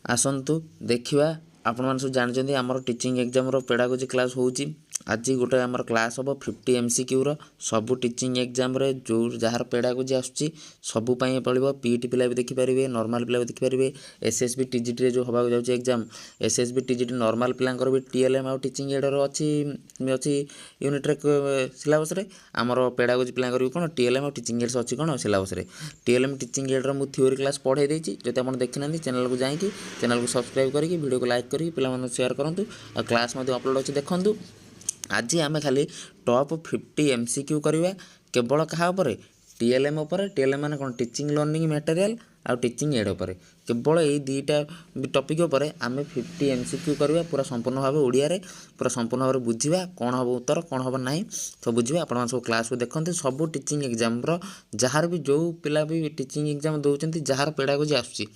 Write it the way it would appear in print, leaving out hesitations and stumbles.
आसतु देखा आपण मैंने सब जानते आमर टीचिंग एग्जाम पेडागोजी क्लास होची आज गोटे आमर क्लास हम 50 MCQ सबू टीचिंग एग्जाम जो जार पेडागोजी आसूँ सबूपाई पड़ो पीटी पिला भी देखिपारे नॉर्मल पिला भी देखिपारे एसएसबी टीजीटी जो हवा जाऊँगी एग्जाम एसएसबी टीजीटी नॉर्मल पिलांकर भी टीएलएम आउ टीचिंग एडर अच्छी यूनिट्रे सिलेबस आमर पेडागोजी पिलांकर भी कौन टीएलएम और टीचिंग एड्स अच्छी कौन सिलेबस टीएलएम टीचिंग एड्र मुझे थ्योरी क्लास पढ़ाई देती जो आप देखी ना चैनल को जाकि चैनल को सब्सक्राइब करके वीडियो को लाइक करके पिला शेयर करूँ और क्लास अपलोड अच्छी देखूँ आज आम खाली टॉप 50 MCQ करवा केवल क्या टीएलएम टीएलएम माने कौन टीचिंग लर्निंग मटेरियल आउ टीचिंग एड उपर केवल यही दुईटा टॉपिक उपर आम 50 MCQ करवा पूरा संपूर्ण भाव ओडिया रे पूरा संपूर्ण भाव बुझा कौन हम उत्तर कौन हम ना सब बुझे आप सब क्लास को देखते सब टीचिंग एग्जाम जार भी जो पिला भी टीचिंग एग्जाम दौरान जार पेडागोजी आसूँ